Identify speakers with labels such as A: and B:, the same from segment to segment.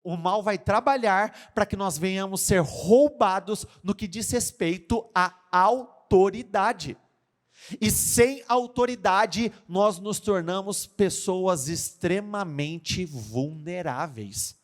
A: O mal vai trabalhar para que nós venhamos ser roubados no que diz respeito à autoridade. E sem autoridade, nós nos tornamos pessoas extremamente vulneráveis.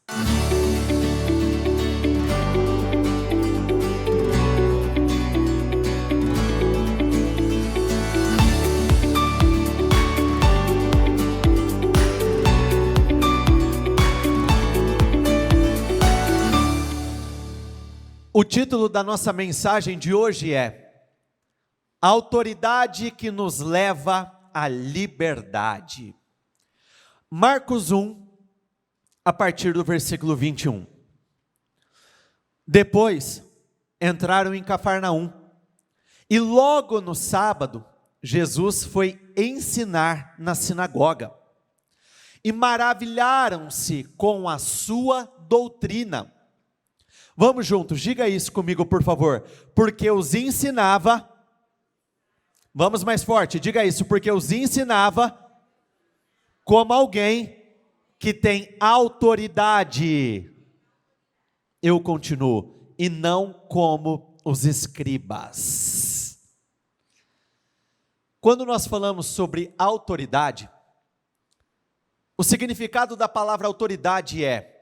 A: O título da nossa mensagem de hoje é A Autoridade que nos leva à liberdade. Marcos 1, a partir do versículo 21. Depois, entraram em Cafarnaum, e logo no sábado, Jesus foi ensinar na sinagoga. E maravilharam-se com a sua doutrina. Vamos juntos, diga isso comigo, por favor. Porque os ensinava, vamos mais forte, diga isso, porque os ensinava como alguém que tem autoridade. Eu continuo, e não como os escribas. Quando nós falamos sobre autoridade, o significado da palavra autoridade é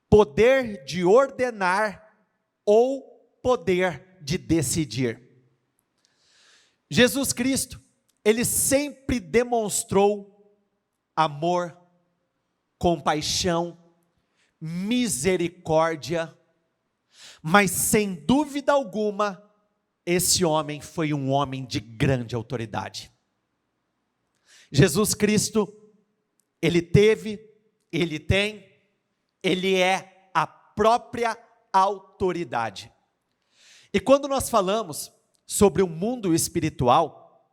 A: poder de ordenar ou poder de decidir. Jesus Cristo, ele sempre demonstrou amor, compaixão, misericórdia, mas sem dúvida alguma, esse homem foi um homem de grande autoridade. Jesus Cristo, ele teve, ele tem, ele é a própria autoridade. E quando nós falamos sobre o mundo espiritual,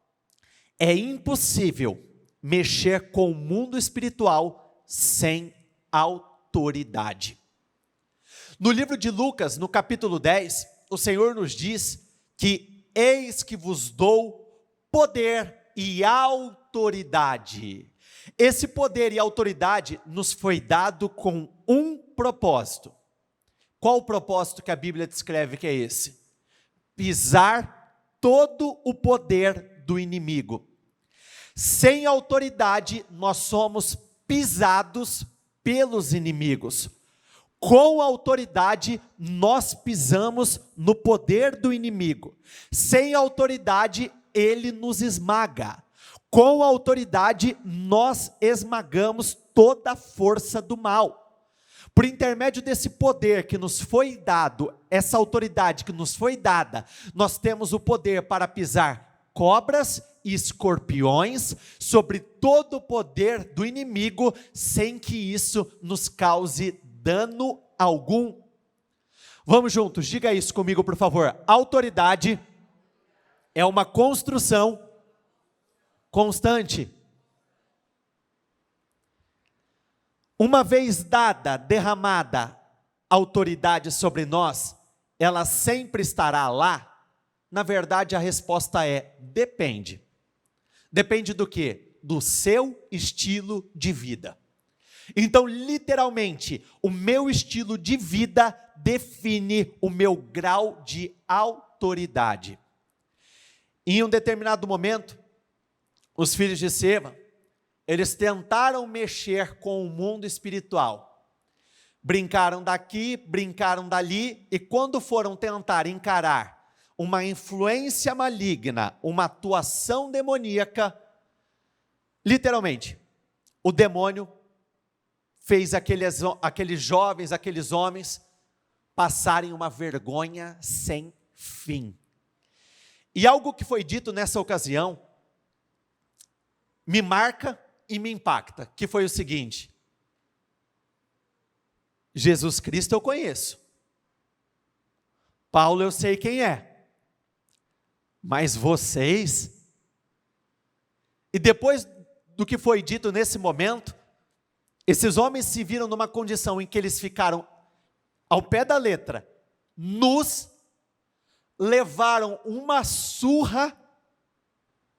A: é impossível mexer com o mundo espiritual sem autoridade. No livro de Lucas, no capítulo 10, o Senhor nos diz que eis que vos dou poder e autoridade. Esse poder e autoridade nos foi dado com um propósito. Qual o propósito que a Bíblia descreve que é esse? Pisar todo o poder do inimigo. Sem autoridade, nós somos pisados pelos inimigos. Com autoridade, nós pisamos no poder do inimigo. Sem autoridade, ele nos esmaga. Com autoridade, nós esmagamos toda a força do mal. Por intermédio desse poder que nos foi dado, essa autoridade que nos foi dada, nós temos o poder para pisar cobras e escorpiões sobre todo o poder do inimigo, sem que isso nos cause dano algum. Vamos juntos, diga isso comigo, por favor. Autoridade é uma construção constante. Uma vez dada, derramada autoridade sobre nós, ela sempre estará lá? Na verdade, a resposta é: depende. Depende do quê? Do seu estilo de vida. Então, literalmente, o meu estilo de vida define o meu grau de autoridade. Em um determinado momento, os filhos de Seva, eles tentaram mexer com o mundo espiritual. Brincaram daqui, brincaram dali, e quando foram tentar encarar uma influência maligna, uma atuação demoníaca, literalmente, o demônio fez aqueles jovens, aqueles homens, passarem uma vergonha sem fim. E algo que foi dito nessa ocasião, me marca e me impacta, que foi o seguinte: Jesus Cristo eu conheço, Paulo eu sei quem é, mas vocês... E depois do que foi dito nesse momento, esses homens se viram numa condição em que eles ficaram ao pé da letra, nus, levaram uma surra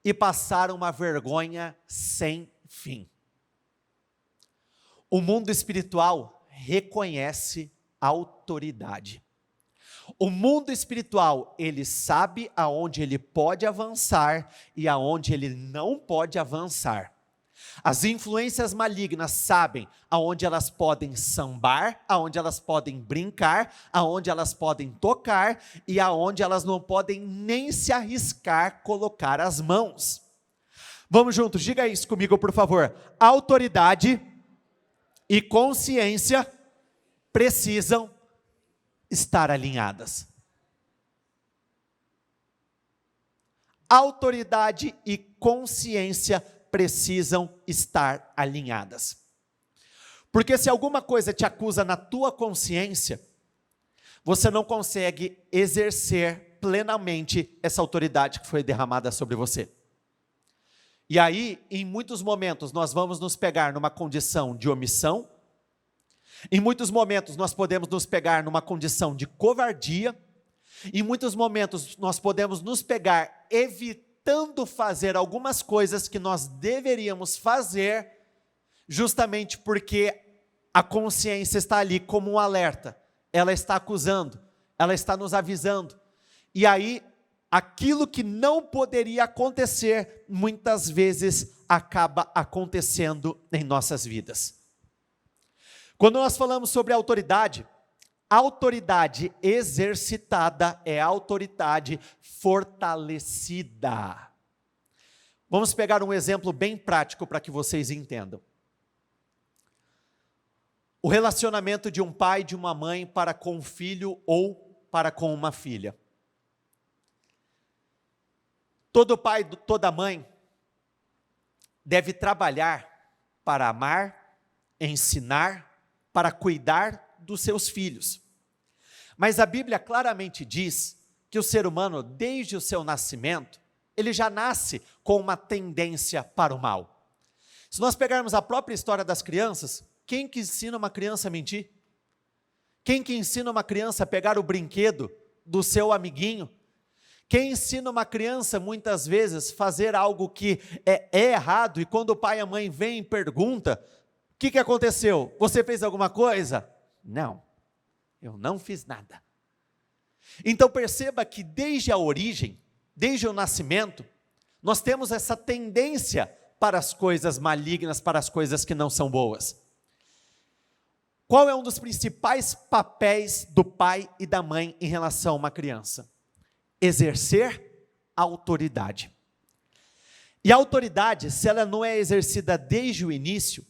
A: e passaram uma vergonha sem fim. O mundo espiritual reconhece autoridade. O mundo espiritual, ele sabe aonde ele pode avançar e aonde ele não pode avançar. As influências malignas sabem aonde elas podem sambar, aonde elas podem brincar, aonde elas podem tocar e aonde elas não podem nem se arriscar colocar as mãos. Vamos juntos, diga isso comigo, por favor. Autoridade e consciência precisam estar alinhadas. Autoridade e consciência precisam estar alinhadas. Porque se alguma coisa te acusa na tua consciência, você não consegue exercer plenamente essa autoridade que foi derramada sobre você. E aí, em muitos momentos, nós vamos nos pegar numa condição de omissão. Em muitos momentos, nós podemos nos pegar numa condição de covardia. Em muitos momentos, nós podemos nos pegar evitando fazer algumas coisas que nós deveríamos fazer, justamente porque a consciência está ali como um alerta. Ela está acusando, ela está nos avisando. E aí, aquilo que não poderia acontecer, muitas vezes acaba acontecendo em nossas vidas. Quando nós falamos sobre autoridade exercitada é autoridade fortalecida. Vamos pegar um exemplo bem prático para que vocês entendam. O relacionamento de um pai e de uma mãe para com um filho ou para com uma filha. Todo pai, toda mãe deve trabalhar para amar, ensinar, para cuidar dos seus filhos. Mas a Bíblia claramente diz que o ser humano, desde o seu nascimento, ele já nasce com uma tendência para o mal. Se nós pegarmos a própria história das crianças, quem que ensina uma criança a mentir? Quem que ensina uma criança a pegar o brinquedo do seu amiguinho? Quem ensina uma criança, muitas vezes, fazer algo que é errado, e quando o pai e a mãe vêm e perguntam, o que aconteceu? Você fez alguma coisa? Não, eu não fiz nada. Então perceba que desde a origem, desde o nascimento, nós temos essa tendência para as coisas malignas, para as coisas que não são boas. Qual é um dos principais papéis do pai e da mãe em relação a uma criança? Exercer autoridade. E a autoridade, se ela não é exercida desde o início,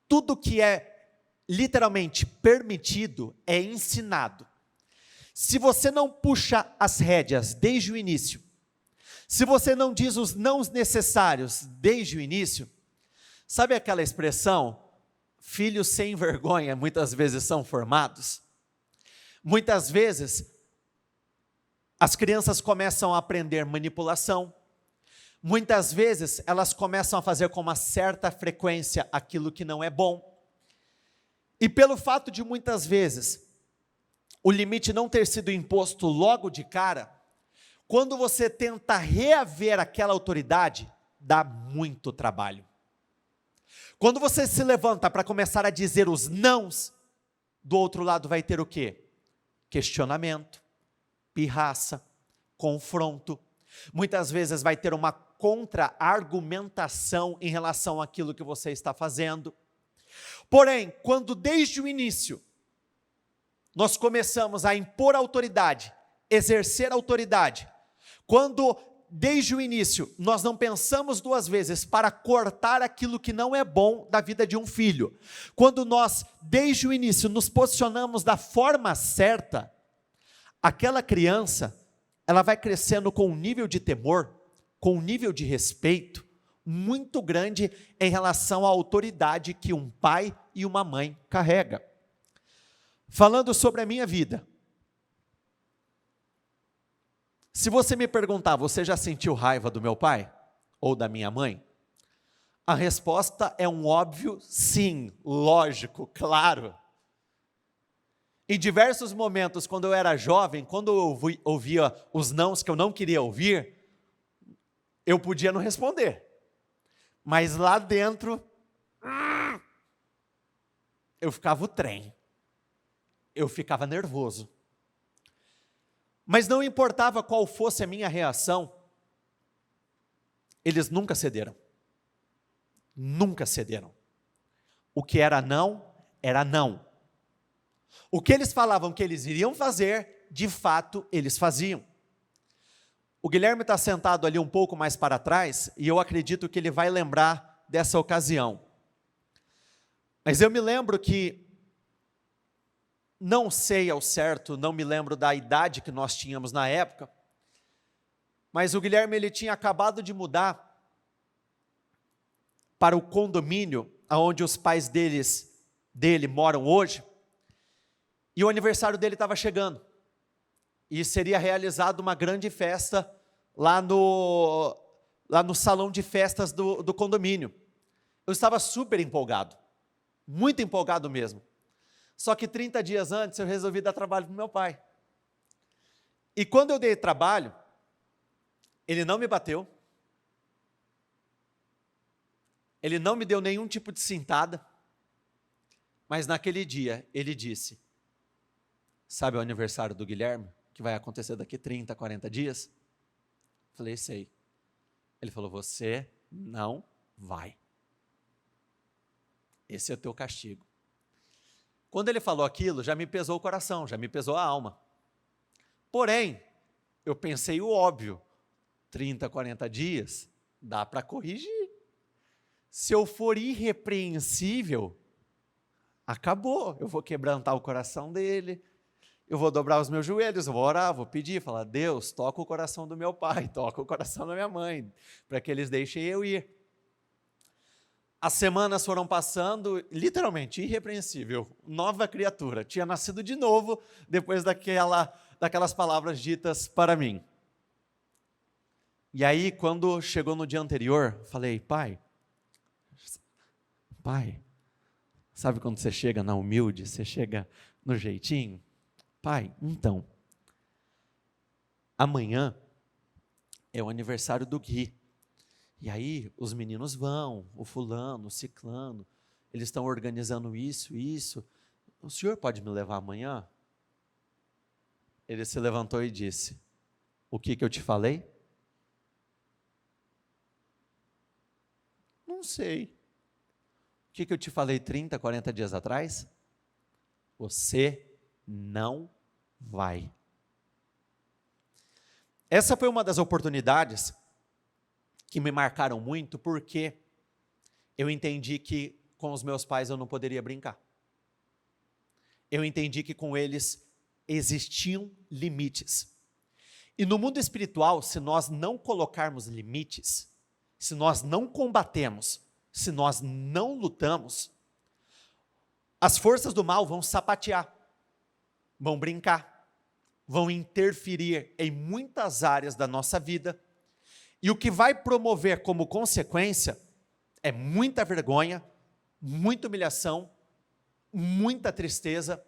A: tudo que é literalmente permitido é ensinado. Se você não puxa as rédeas desde o início, se você não diz os nãos necessários desde o início, sabe aquela expressão, filhos sem vergonha muitas vezes são formados? Muitas vezes, as crianças começam a aprender manipulação, muitas vezes elas começam a fazer com uma certa frequência aquilo que não é bom, e pelo fato de muitas vezes o limite não ter sido imposto logo de cara, quando você tenta reaver aquela autoridade, dá muito trabalho. Quando você se levanta para começar a dizer os nãos, do outro lado vai ter o quê? Questionamento, pirraça, confronto. Muitas vezes vai ter uma contra-argumentação em relação àquilo que você está fazendo. Porém, quando desde o início nós começamos a impor autoridade, exercer autoridade, quando desde o início nós não pensamos duas vezes para cortar aquilo que não é bom da vida de um filho, quando nós desde o início nos posicionamos da forma certa, aquela criança, ela vai crescendo com um nível de temor, com um nível de respeito muito grande em relação à autoridade que um pai e uma mãe carregam. Falando sobre a minha vida, se você me perguntar, você já sentiu raiva do meu pai? Ou da minha mãe? A resposta é um óbvio sim, lógico, claro. Em diversos momentos, quando eu era jovem, quando eu ouvia os nãos que eu não queria ouvir, eu podia não responder. Mas lá dentro, eu ficava o trem. Eu ficava nervoso. Mas não importava qual fosse a minha reação, eles nunca cederam. Nunca cederam. O que era não, era não. O que eles falavam que eles iriam fazer, de fato, eles faziam. O Guilherme está sentado ali um pouco mais para trás, e eu acredito que ele vai lembrar dessa ocasião. Mas eu me lembro que, não sei ao certo, não me lembro da idade que nós tínhamos na época, mas o Guilherme ele tinha acabado de mudar para o condomínio onde os pais dele moram hoje, e o aniversário dele estava chegando, e seria realizada uma grande festa lá no salão de festas do condomínio. Eu estava super empolgado, muito empolgado mesmo. Só que 30 dias antes eu resolvi dar trabalho para o meu pai. E quando eu dei trabalho, ele não me bateu, ele não me deu nenhum tipo de cintada, mas naquele dia ele disse: sabe o aniversário do Guilherme, que vai acontecer daqui 30, 40 dias? Falei, sei. Ele falou, você não vai. Esse é o teu castigo. Quando ele falou aquilo, já me pesou o coração, já me pesou a alma. Porém, eu pensei o óbvio, 30, 40 dias, dá para corrigir. Se eu for irrepreensível, acabou, eu vou quebrantar o coração dele, eu vou dobrar os meus joelhos, eu vou orar, vou pedir, falar, Deus, toca o coração do meu pai, toca o coração da minha mãe, para que eles deixem eu ir. As semanas foram passando, literalmente, irrepreensível, nova criatura, tinha nascido de novo, depois daquelas palavras ditas para mim. E aí, quando chegou no dia anterior, falei, pai, sabe quando você chega na humilde, você chega no jeitinho? Pai, então, amanhã é o aniversário do Gui, e aí os meninos vão, o fulano, o ciclano, eles estão organizando isso, o senhor pode me levar amanhã? Ele se levantou e disse, o que eu te falei? Não sei. O que eu te falei 30, 40 dias atrás? Você não vai. Essa foi uma das oportunidades que me marcaram muito, porque eu entendi que com os meus pais eu não poderia brincar. Eu entendi que com eles existiam limites. E no mundo espiritual, se nós não colocarmos limites, se nós não combatemos, se nós não lutamos, as forças do mal vão sapatear, vão brincar, vão interferir em muitas áreas da nossa vida, e o que vai promover como consequência é muita vergonha, muita humilhação, muita tristeza,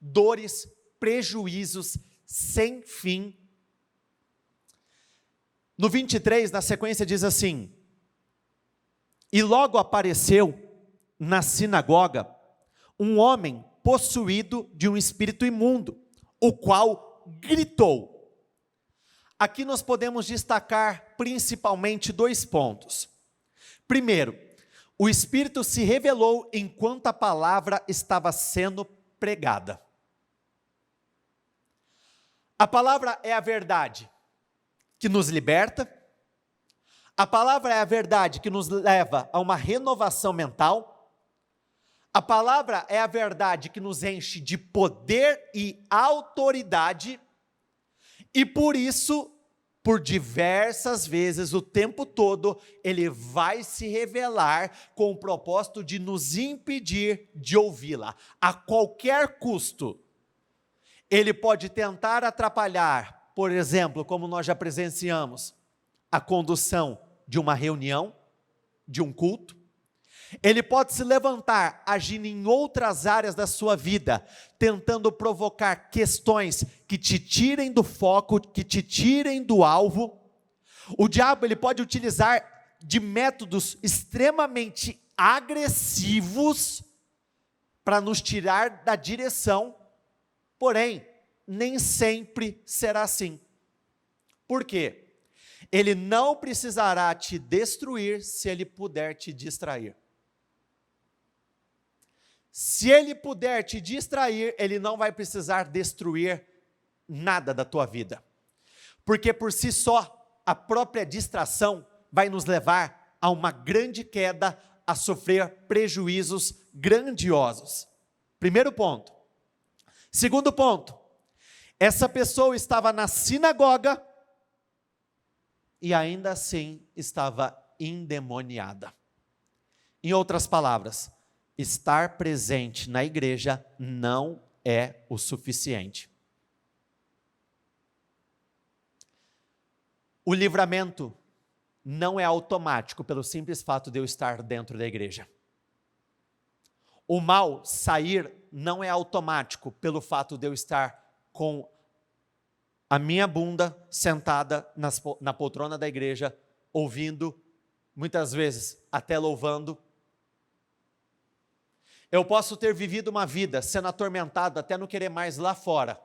A: dores, prejuízos sem fim. No 23, na sequência, diz assim, e logo apareceu na sinagoga um homem possuído de um espírito imundo, o qual gritou. Aqui nós podemos destacar principalmente 2 pontos. Primeiro, o espírito se revelou enquanto a palavra estava sendo pregada. A palavra é a verdade que nos liberta, a palavra é a verdade que nos leva a uma renovação mental, a palavra é a verdade que nos enche de poder e autoridade, e por isso, por diversas vezes, o tempo todo, ele vai se revelar com o propósito de nos impedir de ouvi-la, a qualquer custo. Ele pode tentar atrapalhar, por exemplo, como nós já presenciamos, a condução de uma reunião, de um culto. Ele pode se levantar, agindo em outras áreas da sua vida, tentando provocar questões que te tirem do foco, que te tirem do alvo. O diabo ele pode utilizar de métodos extremamente agressivos para nos tirar da direção, porém, nem sempre será assim. Por quê? Ele não precisará te destruir se ele puder te distrair. Se ele puder te distrair, ele não vai precisar destruir nada da tua vida. Porque por si só, a própria distração vai nos levar a uma grande queda, a sofrer prejuízos grandiosos. Primeiro ponto. Segundo ponto, essa pessoa estava na sinagoga e ainda assim estava endemoniada. Em outras palavras, estar presente na igreja não é o suficiente. O livramento não é automático pelo simples fato de eu estar dentro da igreja. O mal sair não é automático pelo fato de eu estar com a minha bunda sentada na poltrona da igreja, ouvindo, muitas vezes até louvando. Eu posso ter vivido uma vida sendo atormentado até não querer mais lá fora,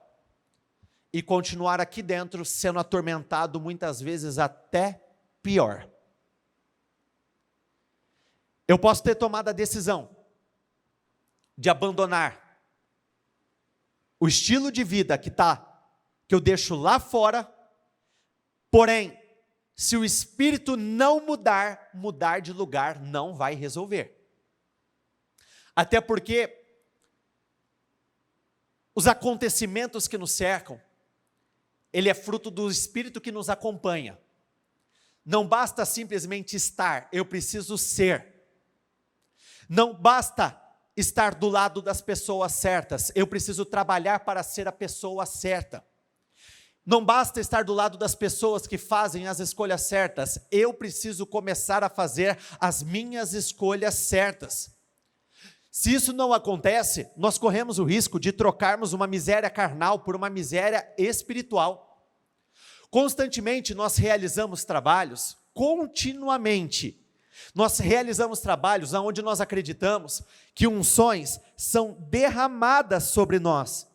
A: e continuar aqui dentro sendo atormentado muitas vezes até pior. Eu posso ter tomado a decisão de abandonar o estilo de vida que eu deixo lá fora, porém, se o espírito não mudar de lugar não vai resolver. Até porque os acontecimentos que nos cercam, ele é fruto do espírito que nos acompanha. Não basta simplesmente estar, eu preciso ser. Não basta estar do lado das pessoas certas, eu preciso trabalhar para ser a pessoa certa. Não basta estar do lado das pessoas que fazem as escolhas certas, eu preciso começar a fazer as minhas escolhas certas. Se isso não acontece, nós corremos o risco de trocarmos uma miséria carnal por uma miséria espiritual. Constantemente nós realizamos trabalhos, continuamente, nós realizamos trabalhos onde nós acreditamos que unções são derramadas sobre nós,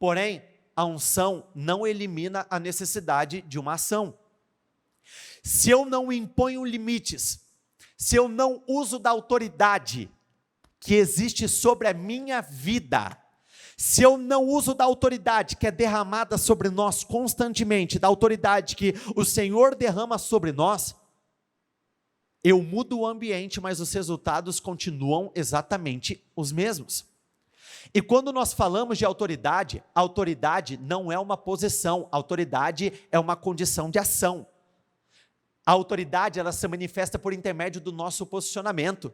A: porém, a unção não elimina a necessidade de uma ação. Se eu não imponho limites, se eu não uso da autoridade que existe sobre a minha vida, se eu não uso da autoridade que é derramada sobre nós constantemente, da autoridade que o Senhor derrama sobre nós, eu mudo o ambiente, mas os resultados continuam exatamente os mesmos. E quando nós falamos de autoridade, a autoridade não é uma posição, a autoridade é uma condição de ação. A autoridade, ela se manifesta por intermédio do nosso posicionamento.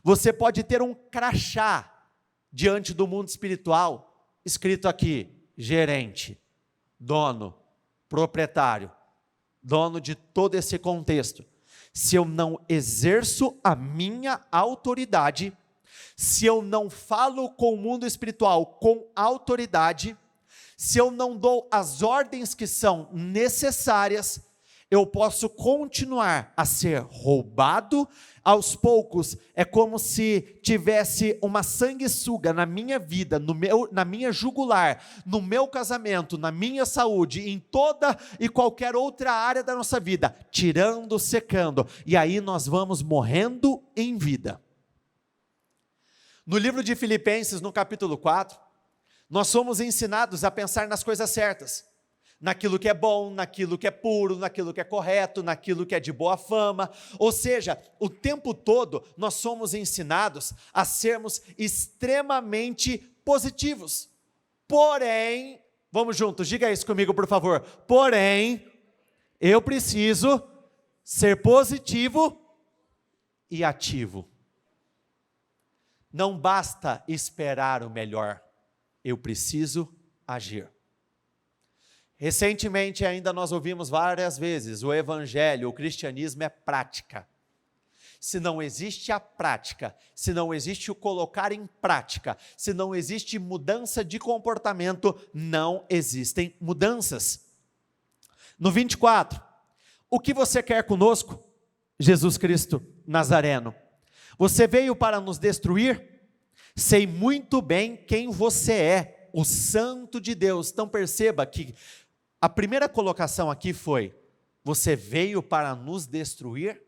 A: Você pode ter um crachá diante do mundo espiritual, escrito aqui, gerente, dono, proprietário, dono de todo esse contexto. Se eu não exerço a minha autoridade, se eu não falo com o mundo espiritual com autoridade, se eu não dou as ordens que são necessárias, eu posso continuar a ser roubado. Aos poucos, é como se tivesse uma sanguessuga na minha vida, na minha jugular, no meu casamento, na minha saúde, em toda e qualquer outra área da nossa vida, tirando, secando, e aí nós vamos morrendo em vida. No livro de Filipenses, no capítulo 4, nós somos ensinados a pensar nas coisas certas, naquilo que é bom, naquilo que é puro, naquilo que é correto, naquilo que é de boa fama. Ou seja, o tempo todo nós somos ensinados a sermos extremamente positivos. Porém, vamos juntos, diga isso comigo por favor. Porém, eu preciso ser positivo e ativo. Não basta esperar o melhor, eu preciso agir. Recentemente ainda nós ouvimos várias vezes, o evangelho, o cristianismo é prática. Se não existe a prática, se não existe o colocar em prática, se não existe mudança de comportamento, não existem mudanças. No 24, o que você quer conosco, Jesus Cristo Nazareno? Você veio para nos destruir? sei muito bem quem você é, o Santo de Deus. Então perceba que a primeira colocação aqui foi: você veio para nos destruir?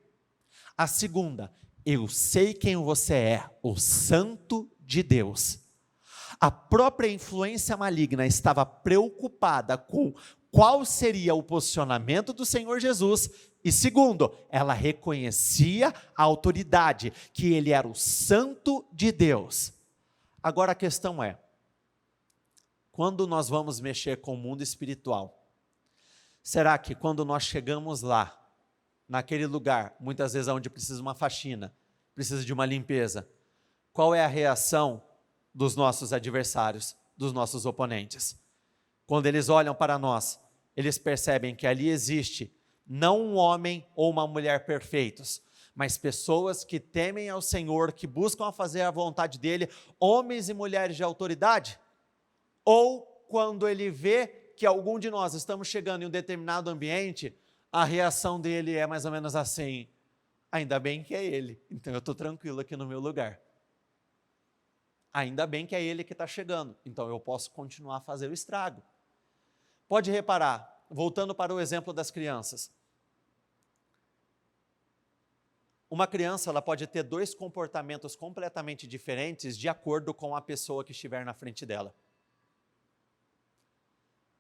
A: A segunda: eu sei quem você é, o Santo de Deus. A própria influência maligna estava preocupada com qual seria o posicionamento do Senhor Jesus. E segundo, ela reconhecia a autoridade, que ele era o Santo de Deus. Agora a questão é, quando nós vamos mexer com o mundo espiritual, será que quando nós chegamos lá, naquele lugar, muitas vezes onde precisa de uma faxina, precisa de uma limpeza, qual é a reação dos nossos adversários, dos nossos oponentes? Quando eles olham para nós, eles percebem que ali existe não um homem ou uma mulher perfeitos, mas pessoas que temem ao Senhor, que buscam fazer a vontade dele, homens e mulheres de autoridade? Ou quando ele vê que algum de nós estamos chegando em um determinado ambiente, a reação dele é mais ou menos assim: ainda bem que é ele, então eu estou tranquilo aqui no meu lugar. Ainda bem que é ele que está chegando, então eu posso continuar a fazer o estrago. Pode reparar, voltando para o exemplo das crianças. Uma criança, ela pode ter dois comportamentos completamente diferentes de acordo com a pessoa que estiver na frente dela.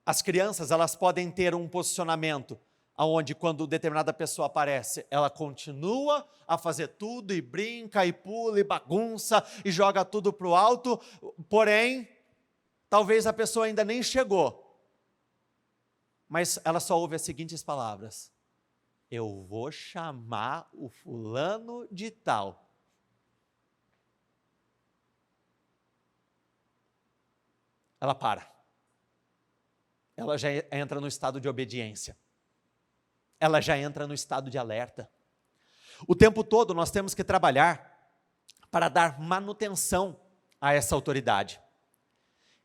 A: As crianças, elas podem ter um posicionamento onde, quando determinada pessoa aparece, ela continua a fazer tudo, e brinca, e pula, e bagunça, e joga tudo para o alto, porém, talvez a pessoa ainda nem chegou, mas ela só ouve as seguintes palavras: eu vou chamar o fulano de tal. Ela para. Ela já entra no estado de obediência. Ela já entra no estado de alerta. O tempo todo nós temos que trabalhar para dar manutenção a essa autoridade.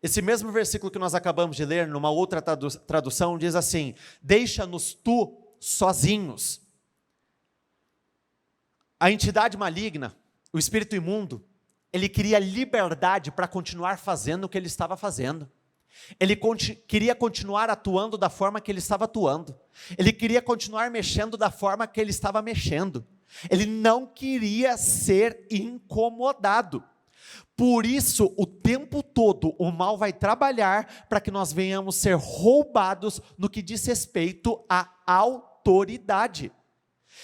A: Esse mesmo versículo que nós acabamos de ler, numa outra tradução, diz assim: deixa-nos tu sozinhos. A entidade maligna, o espírito imundo, ele queria liberdade para continuar fazendo o que ele estava fazendo. Ele queria continuar atuando da forma que ele estava atuando. Ele queria continuar mexendo da forma que ele estava mexendo. Ele não queria ser incomodado. Por isso, o tempo todo, o mal vai trabalhar para que nós venhamos ser roubados no que diz respeito à autoridade.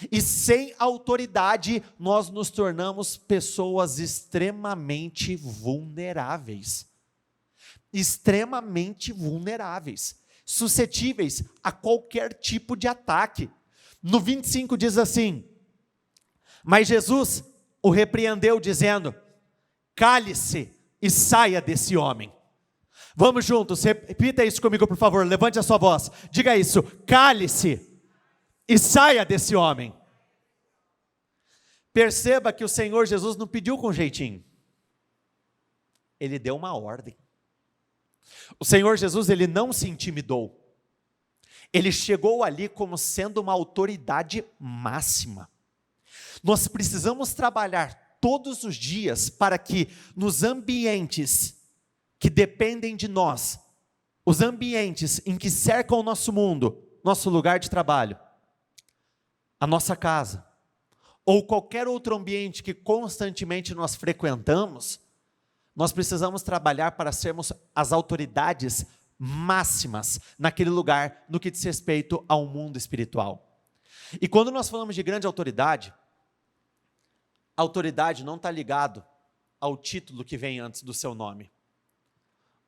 A: E sem autoridade, nós nos tornamos pessoas extremamente vulneráveis. Extremamente vulneráveis, suscetíveis a qualquer tipo de ataque. No 25 diz assim: mas Jesus o repreendeu dizendo: cale-se e saia desse homem. Vamos juntos, repita isso comigo por favor, levante a sua voz, diga isso: cale-se e saia desse homem. Perceba que o Senhor Jesus não pediu com jeitinho, ele deu uma ordem. O Senhor Jesus, ele não se intimidou, ele chegou ali como sendo uma autoridade máxima. Nós precisamos trabalhar todos os dias para que nos ambientes que dependem de nós, os ambientes em que cercam o nosso mundo, nosso lugar de trabalho, a nossa casa, ou qualquer outro ambiente que constantemente nós frequentamos, nós precisamos trabalhar para sermos as autoridades máximas naquele lugar, no que diz respeito ao mundo espiritual. E quando nós falamos de grande autoridade, a autoridade não está ligado ao título que vem antes do seu nome.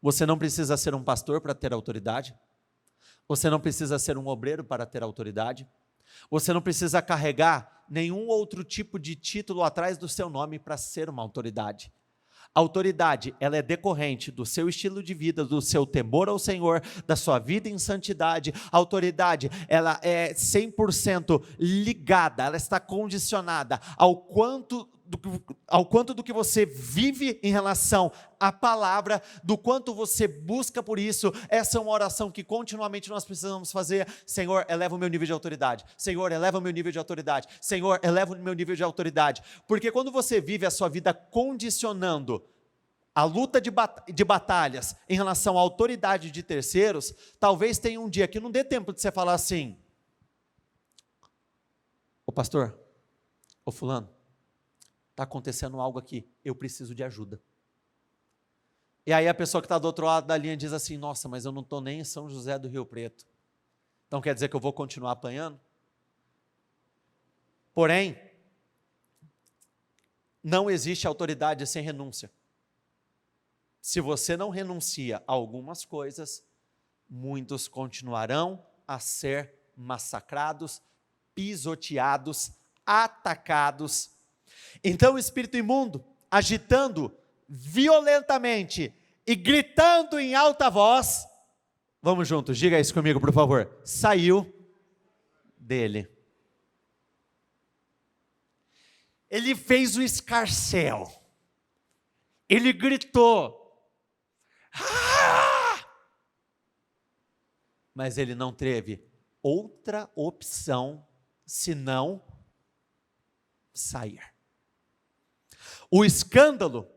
A: Você não precisa ser um pastor para ter autoridade. Você não precisa ser um obreiro para ter autoridade. Você não precisa carregar nenhum outro tipo de título atrás do seu nome para ser uma autoridade. A autoridade, ela é decorrente do seu estilo de vida, do seu temor ao Senhor, da sua vida em santidade. A autoridade, ela é 100% ligada, ela está condicionada ao quanto do que você vive em relação à palavra, do quanto você busca por isso. Essa é uma oração que continuamente nós precisamos fazer: Senhor, eleva o meu nível de autoridade. Senhor, eleva o meu nível de autoridade. Senhor, eleva o meu nível de autoridade. Porque quando você vive a sua vida condicionando a luta de batalhas em relação à autoridade de terceiros, talvez tenha um dia que não dê tempo de você falar assim: ô pastor, ô fulano, está acontecendo algo aqui, eu preciso de ajuda. E aí a pessoa que está do outro lado da linha diz assim: nossa, mas eu não estou nem em São José do Rio Preto, então quer dizer que eu vou continuar apanhando? Porém, não existe autoridade sem renúncia. Se você não renuncia a algumas coisas, muitos continuarão a ser massacrados, pisoteados, atacados. Então o espírito imundo, agitando violentamente e gritando em alta voz, vamos juntos, diga isso comigo por favor, saiu dele. Ele fez o escarcéu, ele gritou, mas ele não teve outra opção senão sair. O escândalo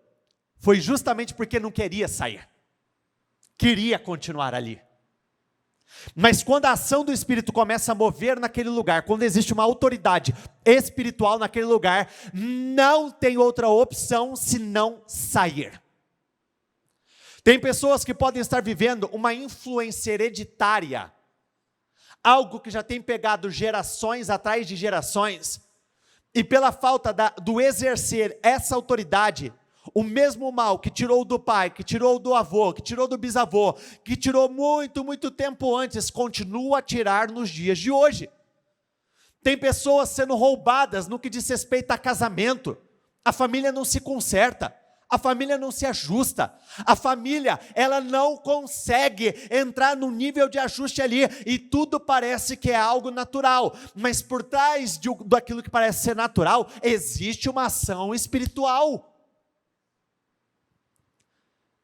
A: foi justamente porque não queria sair, queria continuar ali. Mas quando a ação do Espírito começa a mover naquele lugar, quando existe uma autoridade espiritual naquele lugar, não tem outra opção senão sair. Tem pessoas que podem estar vivendo uma influência hereditária, algo que já tem pegado gerações atrás de gerações, e pela falta do exercer essa autoridade, o mesmo mal que tirou do pai, que tirou do avô, que tirou do bisavô, que tirou muito, muito tempo antes, continua a tirar nos dias de hoje. Tem pessoas sendo roubadas no que diz respeito a casamento, a família não se conserta, a família não se ajusta, a família, ela não consegue entrar no nível de ajuste ali, e tudo parece que é algo natural, mas por trás daquilo que parece ser natural, existe uma ação espiritual.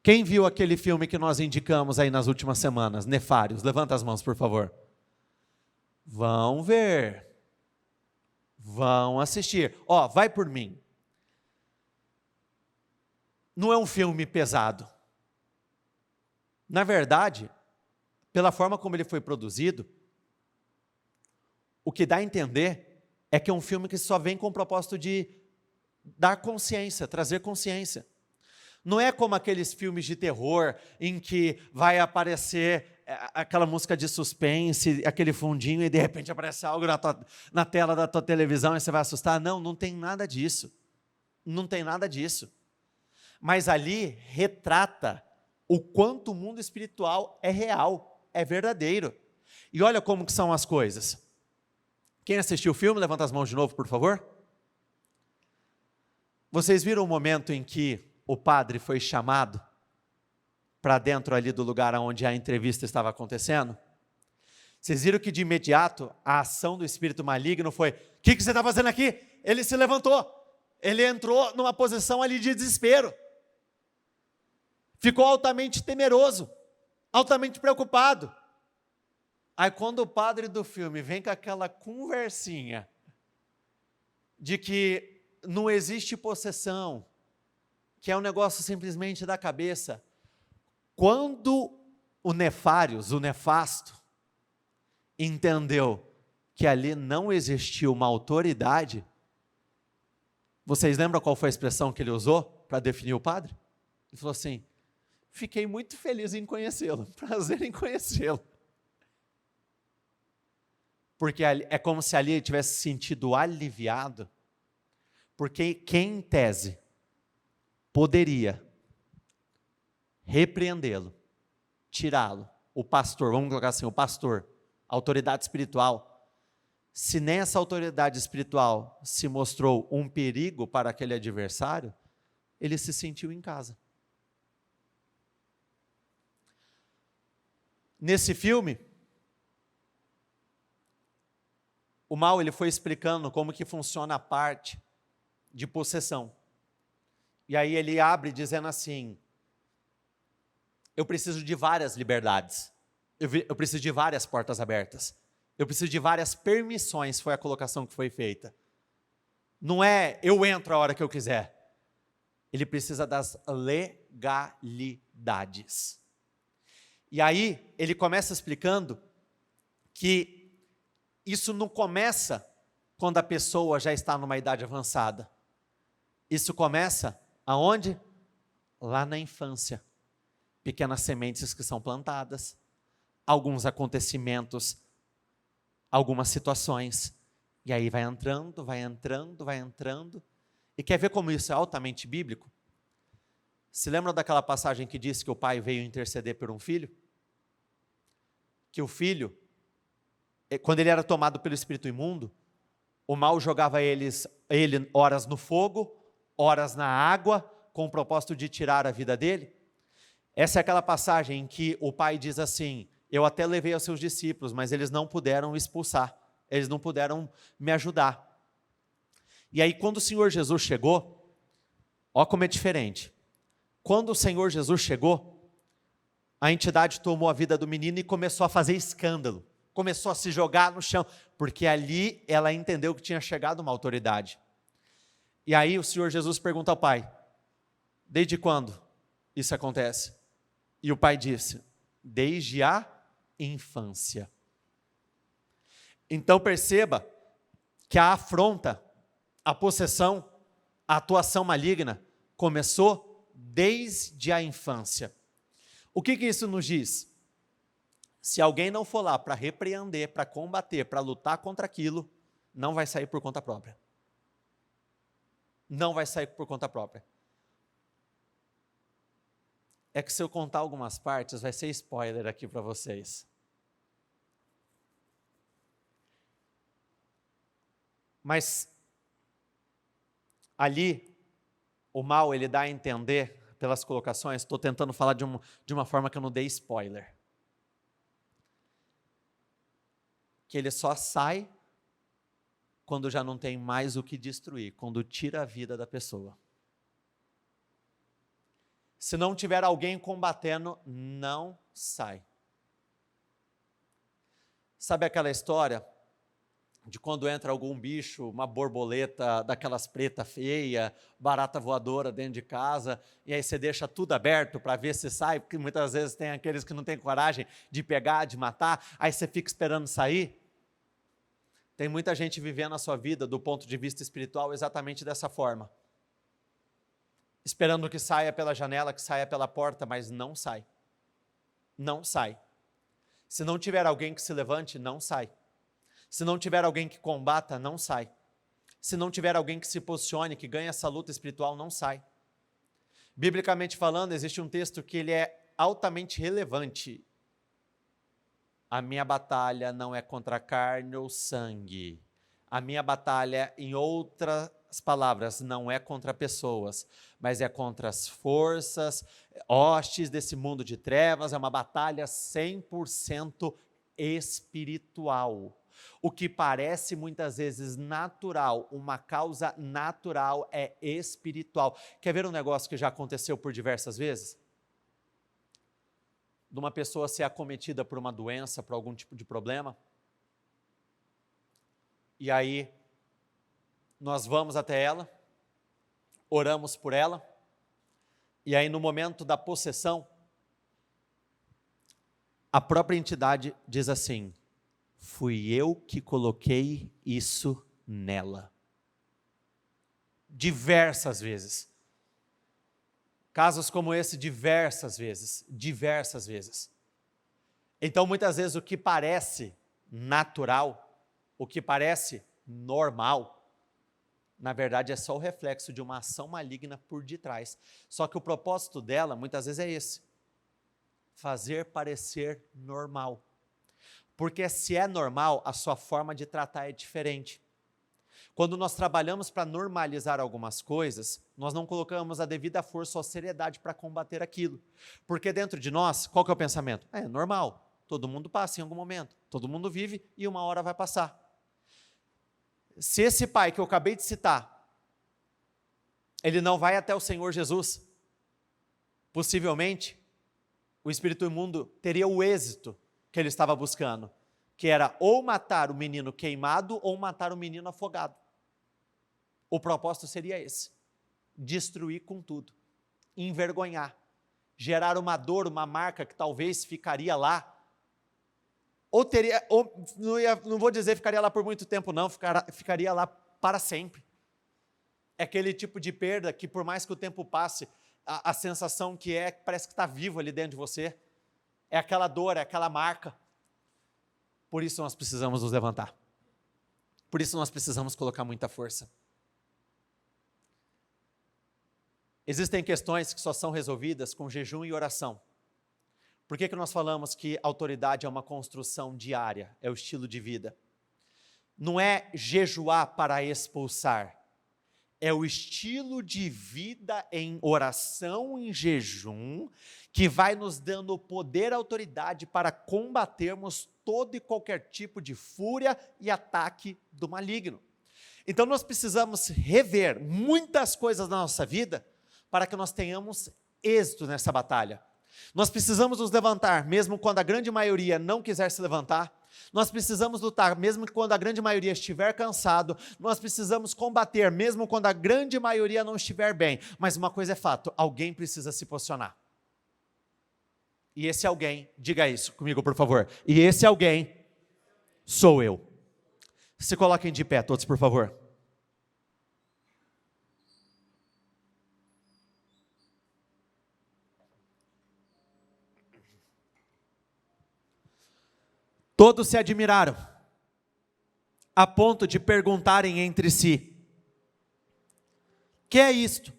A: Quem viu aquele filme que nós indicamos aí nas últimas semanas, Nefários? Levanta as mãos, por favor. Vão ver, vão assistir, vai por mim. Não é um filme pesado. Na verdade, pela forma como ele foi produzido, o que dá a entender é que é um filme que só vem com o propósito de dar consciência, trazer consciência. Não é como aqueles filmes de terror em que vai aparecer aquela música de suspense, aquele fundinho e de repente aparece algo na tela da tua televisão e você vai assustar. Não, não tem nada disso. Não tem nada disso. Mas ali retrata o quanto o mundo espiritual é real, é verdadeiro. E olha como que são as coisas. Quem assistiu o filme, levanta as mãos de novo, por favor. Vocês viram o momento em que o padre foi chamado para dentro ali do lugar onde a entrevista estava acontecendo? Vocês viram que de imediato a ação do espírito maligno foi: o que você está fazendo aqui? Ele se levantou, ele entrou numa posição ali de desespero. Ficou altamente temeroso, altamente preocupado. Aí quando o padre do filme vem com aquela conversinha de que não existe possessão, que é um negócio simplesmente da cabeça, quando o Nefários, o nefasto, entendeu que ali não existia uma autoridade, vocês lembram qual foi a expressão que ele usou para definir o padre? Ele falou assim: fiquei muito feliz em conhecê-lo, prazer em conhecê-lo. Porque é como se ali ele tivesse sentido aliviado, porque quem em tese poderia repreendê-lo, tirá-lo, o pastor, vamos colocar assim, o pastor, a autoridade espiritual, se nessa autoridade espiritual se mostrou um perigo para aquele adversário, ele se sentiu em casa. Nesse filme, o mal ele foi explicando como que funciona a parte de possessão. E aí ele abre dizendo assim: eu preciso de várias liberdades, eu preciso de várias portas abertas, eu preciso de várias permissões, foi a colocação que foi feita. Não é eu entro a hora que eu quiser, ele precisa das ilegalidades. E aí, ele começa explicando que isso não começa quando a pessoa já está numa idade avançada. Isso começa aonde? Lá na infância. Pequenas sementes que são plantadas, alguns acontecimentos, algumas situações. E aí vai entrando, vai entrando, vai entrando. E quer ver como isso é altamente bíblico? Se lembram daquela passagem que diz que o pai veio interceder por um filho? Que o filho, quando ele era tomado pelo espírito imundo, o mal jogava ele horas no fogo, horas na água, com o propósito de tirar a vida dele. Essa é aquela passagem em que o pai diz assim: eu até levei aos seus discípulos, mas eles não puderam expulsar, eles não puderam me ajudar. E aí quando o Senhor Jesus chegou, ó como é diferente. Quando o Senhor Jesus chegou, a entidade tomou a vida do menino e começou a fazer escândalo, começou a se jogar no chão, porque ali ela entendeu que tinha chegado uma autoridade. E aí o Senhor Jesus pergunta ao pai: desde quando isso acontece? E o pai disse: desde a infância. Então perceba que a afronta, a possessão, a atuação maligna começou desde a infância. O que isso nos diz? Se alguém não for lá para repreender, para combater, para lutar contra aquilo, não vai sair por conta própria. Não vai sair por conta própria. É que se eu contar algumas partes, vai ser spoiler aqui para vocês. Mas ali, o mal, ele dá a entender, pelas colocações, estou tentando falar de uma forma que eu não dei spoiler. Que ele só sai quando já não tem mais o que destruir, quando tira a vida da pessoa. Se não tiver alguém combatendo, não sai. Sabe aquela história de quando entra algum bicho, uma borboleta daquelas preta feia, barata voadora dentro de casa, e aí você deixa tudo aberto para ver se sai, porque muitas vezes tem aqueles que não têm coragem de pegar, de matar, aí você fica esperando sair? Tem muita gente vivendo a sua vida do ponto de vista espiritual exatamente dessa forma. Esperando que saia pela janela, que saia pela porta, mas não sai. Não sai. Se não tiver alguém que se levante, não sai. Se não tiver alguém que combata, não sai. Se não tiver alguém que se posicione, que ganhe essa luta espiritual, não sai. Biblicamente falando, existe um texto que ele é altamente relevante. A minha batalha não é contra carne ou sangue. A minha batalha, em outras palavras, não é contra pessoas, mas é contra as forças, hostes desse mundo de trevas. É uma batalha 100% espiritual. O que parece muitas vezes natural, uma causa natural, é espiritual. Quer ver um negócio que já aconteceu por diversas vezes? De uma pessoa ser acometida por uma doença, por algum tipo de problema. E aí, nós vamos até ela, oramos por ela, e aí no momento da possessão, a própria entidade diz assim: fui eu que coloquei isso nela. Diversas vezes. Casos como esse, diversas vezes. Diversas vezes. Então, muitas vezes, o que parece natural, o que parece normal, na verdade, é só o reflexo de uma ação maligna por detrás. Só que o propósito dela, muitas vezes, é esse: fazer parecer normal. Porque se é normal, a sua forma de tratar é diferente. Quando nós trabalhamos para normalizar algumas coisas, nós não colocamos a devida força ou seriedade para combater aquilo. Porque dentro de nós, qual que é o pensamento? É normal, todo mundo passa em algum momento, todo mundo vive e uma hora vai passar. Se esse pai que eu acabei de citar, ele não vai até o Senhor Jesus, possivelmente, o espírito imundo teria o êxito que ele estava buscando, que era ou matar o menino queimado ou matar o menino afogado. O propósito seria esse: destruir com tudo, envergonhar. gerar uma dor, uma marca que talvez ficaria lá, não vou dizer ficaria lá por muito tempo não, ficaria lá para sempre. É aquele tipo de perda que por mais que o tempo passe, a sensação que parece que está vivo ali dentro de você, é aquela dor, é aquela marca. Por isso nós precisamos nos levantar. Por isso nós precisamos colocar muita força. Existem questões que só são resolvidas com jejum e oração. Por que nós falamos que autoridade é uma construção diária, é o estilo de vida? Não é jejuar para expulsar, é o estilo de vida em oração, em jejum, que vai nos dando poder e autoridade para combatermos todo e qualquer tipo de fúria e ataque do maligno. Então nós precisamos rever muitas coisas na nossa vida para que nós tenhamos êxito nessa batalha. Nós precisamos nos levantar, mesmo quando a grande maioria não quiser se levantar. Nós precisamos lutar, mesmo quando a grande maioria estiver cansado. Nós precisamos combater, mesmo quando a grande maioria não estiver bem. Mas uma coisa é fato, alguém precisa se posicionar. E esse alguém, diga isso comigo por favor, e esse alguém sou eu. Se coloquem de pé todos por favor. Todos se admiraram, a ponto de perguntarem entre si: que é isto?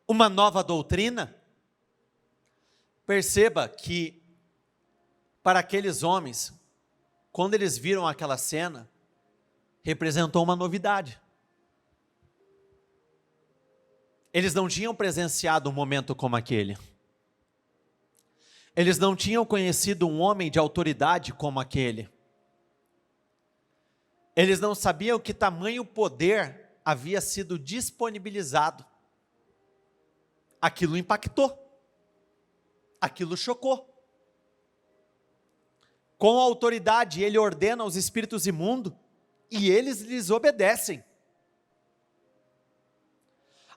A: Uma nova doutrina? Perceba que, para aqueles homens, quando eles viram aquela cena, representou uma novidade. Eles não tinham presenciado um momento como aquele. Eles não tinham conhecido um homem de autoridade como aquele. Eles não sabiam que tamanho poder havia sido disponibilizado. Aquilo impactou. Aquilo chocou. Com a autoridade, ele ordena aos espíritos imundos e eles lhes obedecem.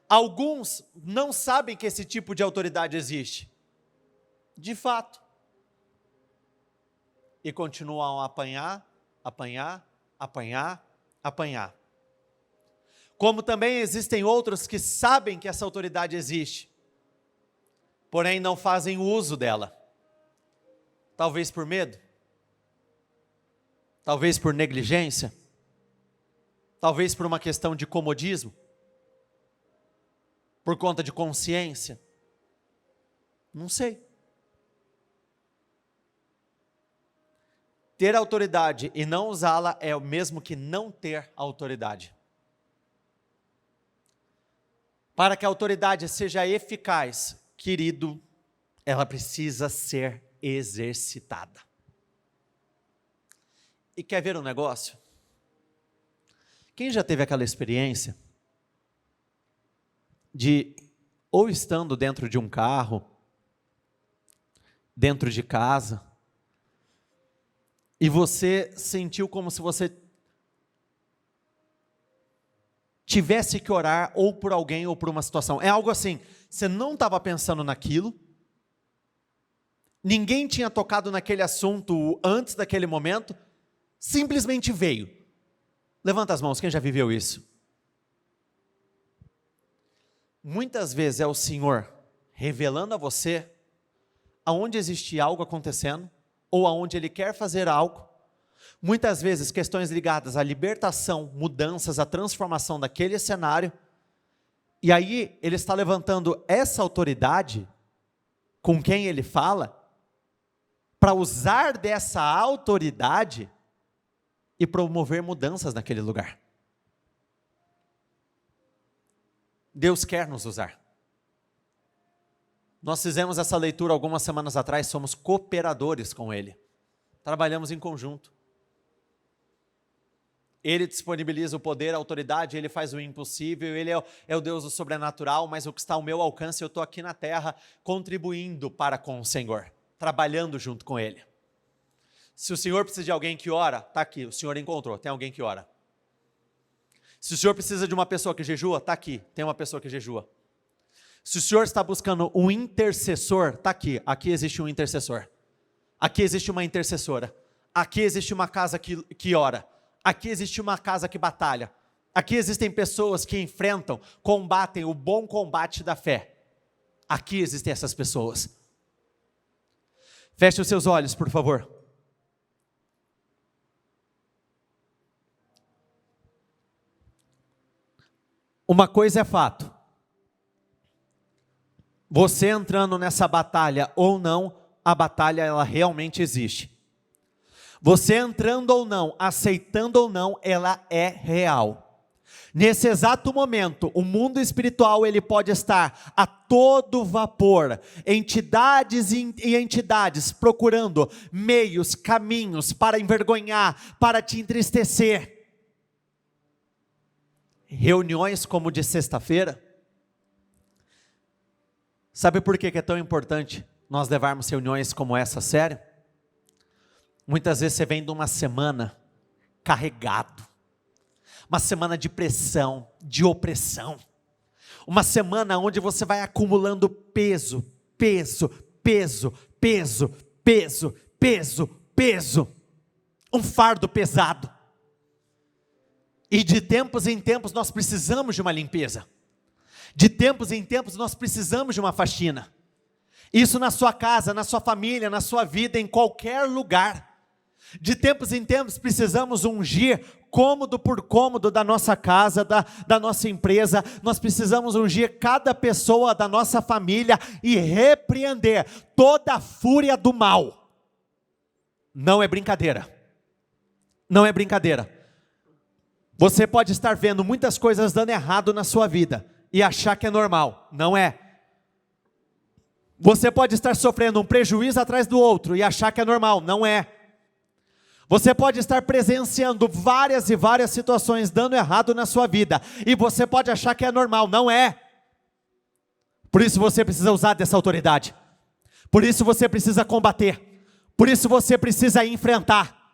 A: Alguns não sabem que esse tipo de autoridade existe. De fato. E continuam a apanhar. Como também existem outros que sabem que essa autoridade existe, porém não fazem uso dela. Talvez por medo, talvez por negligência, talvez por uma questão de comodismo, por conta de consciência, não sei. Ter autoridade e não usá-la é o mesmo que não ter autoridade. Para que a autoridade seja eficaz, querido, ela precisa ser exercitada. E quer ver um negócio? Quem já teve aquela experiência de, ou estando dentro de um carro, dentro de casa, e você sentiu como se você tivesse que orar ou por alguém ou por uma situação. É algo assim, você não estava pensando naquilo, ninguém tinha tocado naquele assunto antes daquele momento, simplesmente veio. Levanta as mãos, quem já viveu isso? Muitas vezes é o Senhor revelando a você aonde existe algo acontecendo, ou aonde Ele quer fazer algo. Muitas vezes questões ligadas à libertação, mudanças, à transformação daquele cenário. E aí Ele está levantando essa autoridade com quem Ele fala, para usar dessa autoridade e promover mudanças naquele lugar. Deus quer nos usar. Nós fizemos essa leitura algumas semanas atrás, somos cooperadores com Ele. Trabalhamos em conjunto. Ele disponibiliza o poder, a autoridade, Ele faz o impossível, Ele é o Deus do sobrenatural, mas o que está ao meu alcance, eu estou aqui na terra, contribuindo para com o Senhor, trabalhando junto com Ele. Se o Senhor precisa de alguém que ora, está aqui, o Senhor encontrou, tem alguém que ora. Se o Senhor precisa de uma pessoa que jejua, está aqui, tem uma pessoa que jejua. Se o senhor está buscando um intercessor, está aqui. Aqui existe um intercessor. Aqui existe uma intercessora. Aqui existe uma casa que ora. Aqui existe uma casa que batalha. Aqui existem pessoas que enfrentam, combatem o bom combate da fé. Aqui existem essas pessoas. Feche os seus olhos, por favor. Uma coisa é fato. Você entrando nessa batalha ou não, a batalha ela realmente existe. Você entrando ou não, aceitando ou não, ela é real. Nesse exato momento, o mundo espiritual ele pode estar a todo vapor, entidades e entidades procurando meios, caminhos para envergonhar, para te entristecer. Reuniões como de sexta-feira. Sabe por que é tão importante nós levarmos reuniões como essa a sério? Muitas vezes você vem de uma semana carregado, uma semana de pressão, de opressão, uma semana onde você vai acumulando peso, um fardo pesado, e de tempos em tempos nós precisamos de uma limpeza, de tempos em tempos nós precisamos de uma faxina, isso na sua casa, na sua família, na sua vida, em qualquer lugar. De tempos em tempos precisamos ungir cômodo por cômodo da nossa casa, da nossa empresa. Nós precisamos ungir cada pessoa da nossa família e repreender toda a fúria do mal. Não é brincadeira. Não é brincadeira. Você pode estar vendo muitas coisas dando errado na sua vida e achar que é normal. Não é. Você pode estar sofrendo um prejuízo atrás do outro e achar que é normal. Não é. Você pode estar presenciando várias e várias situações dando errado na sua vida, e você pode achar que é normal, não é. Por isso você precisa usar dessa autoridade, por isso você precisa combater, por isso você precisa enfrentar.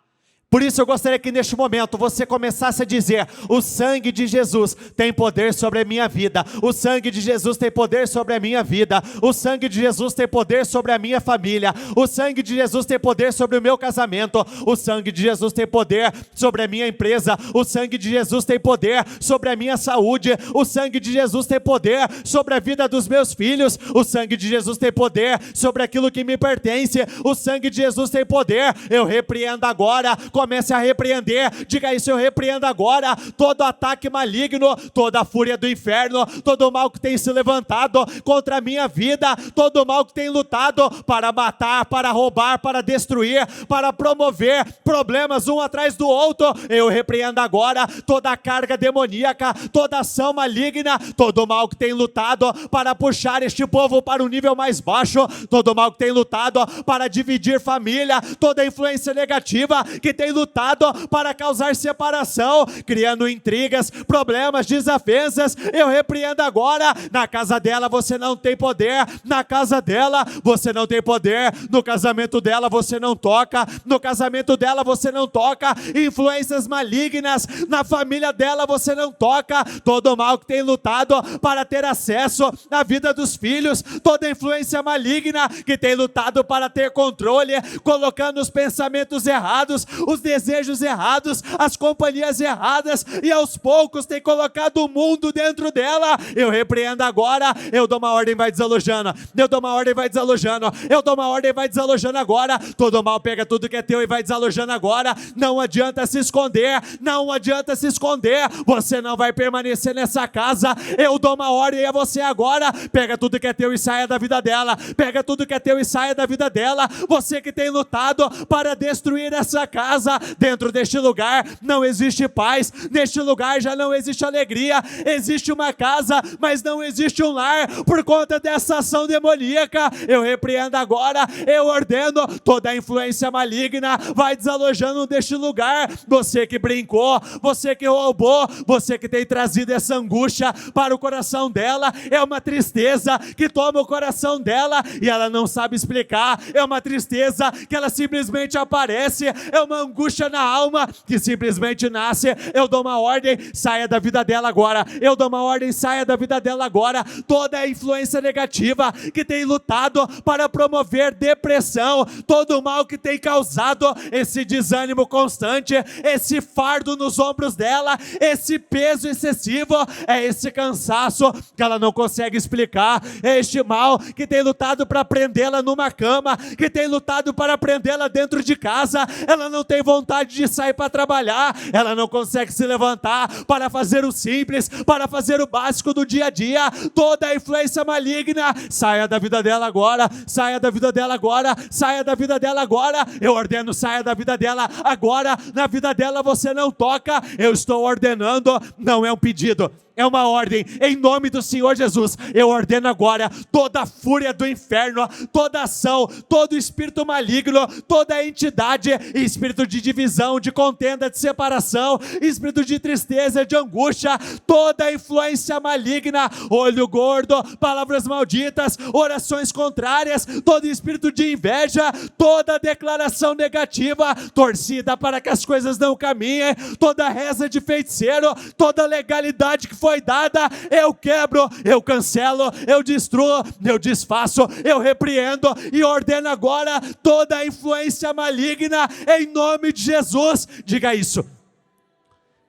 A: Por isso eu gostaria que neste momento você começasse a dizer: o sangue de Jesus tem poder sobre a minha vida, o sangue de Jesus tem poder sobre a minha vida, o sangue de Jesus tem poder sobre a minha família, o sangue de Jesus tem poder sobre o meu casamento, o sangue de Jesus tem poder sobre a minha empresa, o sangue de Jesus tem poder sobre a minha saúde, o sangue de Jesus tem poder sobre a vida dos meus filhos, o sangue de Jesus tem poder sobre aquilo que me pertence, o sangue de Jesus tem poder. Eu repreendo agora. Comece a repreender, diga isso: eu repreendo agora todo ataque maligno, toda a fúria do inferno, todo o mal que tem se levantado contra a minha vida, todo o mal que tem lutado para matar, para roubar, para destruir, para promover problemas um atrás do outro. Eu repreendo agora toda a carga demoníaca, toda ação maligna, todo o mal que tem lutado para puxar este povo para um nível mais baixo, todo o mal que tem lutado para dividir família, toda a influência negativa que tem lutado para causar separação, criando intrigas, problemas, desavenças. Eu repreendo agora. Na casa dela você não tem poder, na casa dela você não tem poder, no casamento dela você não toca, no casamento dela você não toca, influências malignas na família dela você não toca, todo o mal que tem lutado para ter acesso à vida dos filhos, toda influência maligna que tem lutado para ter controle, colocando os pensamentos errados, os desejos errados, as companhias erradas, e aos poucos tem colocado o mundo dentro dela. Eu repreendo agora. Eu dou uma ordem, vai desalojando, eu dou uma ordem, vai desalojando, eu dou uma ordem, vai desalojando agora. Todo mal pega tudo que é teu e vai desalojando agora. Não adianta se esconder, não adianta se esconder, você não vai permanecer nessa casa. Eu dou uma ordem a você agora: pega tudo que é teu e saia da vida dela, pega tudo que é teu e saia da vida dela. Você que tem lutado para destruir essa casa, dentro deste lugar não existe paz, neste lugar já não existe alegria, existe uma casa, mas não existe um lar, por conta dessa ação demoníaca. Eu repreendo agora, eu ordeno, toda a influência maligna vai desalojando deste lugar. Você que brincou, você que roubou, você que tem trazido essa angústia para o coração dela, é uma tristeza que toma o coração dela e ela não sabe explicar, é uma tristeza que ela simplesmente aparece, é uma angústia na alma, que simplesmente nasce, eu dou uma ordem, saia da vida dela agora, eu dou uma ordem, saia da vida dela agora. Toda a influência negativa que tem lutado para promover depressão, todo o mal que tem causado esse desânimo constante, esse fardo nos ombros dela, esse peso excessivo, é esse cansaço que ela não consegue explicar, é este mal que tem lutado para prendê-la numa cama, que tem lutado para prendê-la dentro de casa, ela não tem vontade de sair para trabalhar, ela não consegue se levantar para fazer o simples, para fazer o básico do dia a dia. Toda a influência maligna, saia da vida dela agora, saia da vida dela agora, saia da vida dela agora. Eu ordeno, saia da vida dela agora. Na vida dela você não toca, eu estou ordenando, não é um pedido, é uma ordem, em nome do Senhor Jesus. Eu ordeno agora toda a fúria do inferno, toda ação, todo espírito maligno, toda entidade, espírito de divisão, de contenda, de separação, espírito de tristeza, de angústia, toda a influência maligna, olho gordo, palavras malditas, orações contrárias, todo espírito de inveja, toda declaração negativa, torcida para que as coisas não caminhem, toda reza de feiticeiro, toda legalidade que foi dada, eu quebro, eu cancelo, eu destruo, eu desfaço, eu repreendo e ordeno agora toda a influência maligna em nome de Jesus. Diga isso.